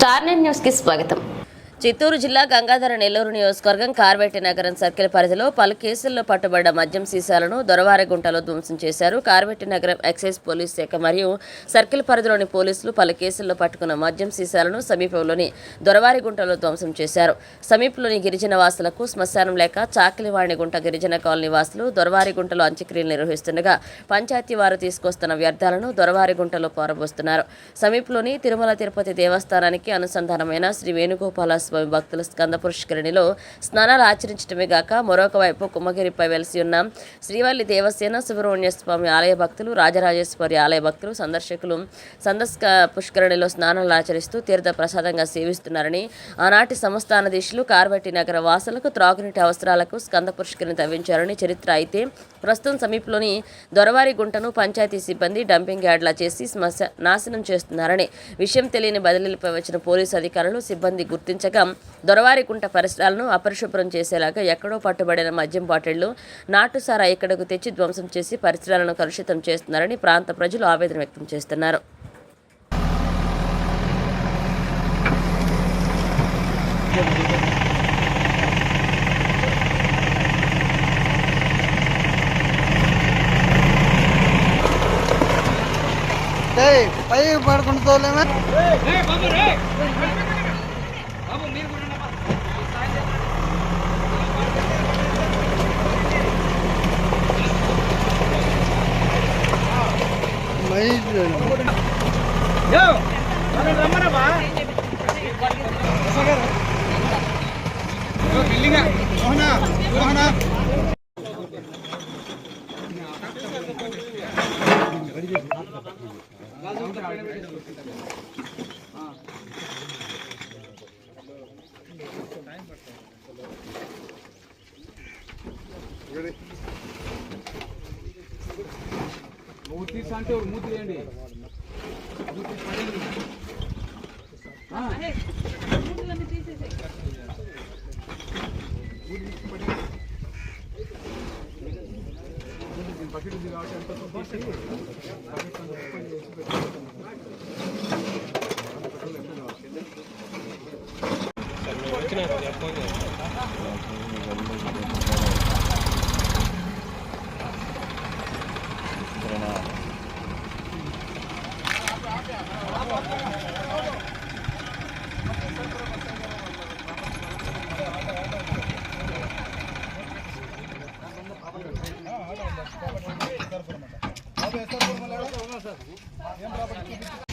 కార్నెట్ news కి స్వాగతం. చిత్తూరు జిల్లా గంగాధర నెల్లూరు నియోజకవర్గం కార్వేటి నగరం సర్కిల్ పరిధిలో పలు కేసుల్లో పట్టుబడ్డ మద్యం సీసాలను దొరవారిగుంటలో ధ్వంసం చేశారు. కార్వేటి నగరం ఎక్సైజ్ పోలీస్ శాఖ మరియు సర్కిల్ పరిధిలోని పోలీసులు పలు కేసుల్లో పట్టుకున్న మద్యం సీసాలను సమీపంలోని దొరవారిగుంటలో ధ్వంసం చేశారు. సమీపంలోని గిరిజన వాసులకు శ్మశానం లేక చాకిలివాణిగుంట గిరిజన కాలనీ వాసులు దొరవారిగుంటలో అంత్యక్రియలు నిర్వహిస్తుండగా పంచాయతీ వారు తీసుకొస్తున్న వ్యర్థాలను దొరవారిగుంటలో పారబోస్తున్నారు. సమీపంలోని తిరుమల తిరుపతి దేవస్థానానికి అనుసంధానమైన శ్రీ వేణుగోపాల స్వామి భక్తుల స్కంద పుష్కరిణిలో స్నానాలు ఆచరించడమే గాక మరొక వైపు కుమ్మగిరిపై వెలిసి ఉన్న శ్రీవల్లి దేవసేన సుబ్రహ్మణ్య స్వామి ఆలయ భక్తులు, రాజరాజేశ్వరి ఆలయ భక్తులు, సందర్శకులు సందస్క పుష్కరిణిలో స్నానాలు ఆచరిస్తూ తీర్థ ప్రసాదంగా సేవిస్తున్నారని, ఆనాటి సంస్థానాధీశులు కార్వేటి నగర వాసులకు త్రాగునీటి అవసరాలకు స్కంద పుష్కరిణి తవ్వించారని చరిత్ర. అయితే ప్రస్తుతం సమీపంలోని దొరవారిగుంటను పంచాయతీ సిబ్బంది డంపింగ్ యార్డ్లా చేసి నాశనం చేస్తున్నారని విషయం తెలియని బదిలీలపై వచ్చిన పోలీసు అధికారులు సిబ్బంది గుర్తించగా దొరవారిగుంట పరిసరాలను అపరిశుభ్రం చేసేలాగా ఎక్కడో పట్టుబడిన మద్యం బాటిళ్లు, నాటుసారా ఇక్కడకు తెచ్చి ధ్వంసం చేసి పరిసరాలను కలుషితం చేస్తున్నారని ప్రాంత ప్రజలు ఆవేదన వ్యక్తం చేస్తున్నారు. పై పడుకుంటోలేమే మూతి అంటే మూతి వేయండి. బకెట్ ఉంది కాబట్టి ఎంత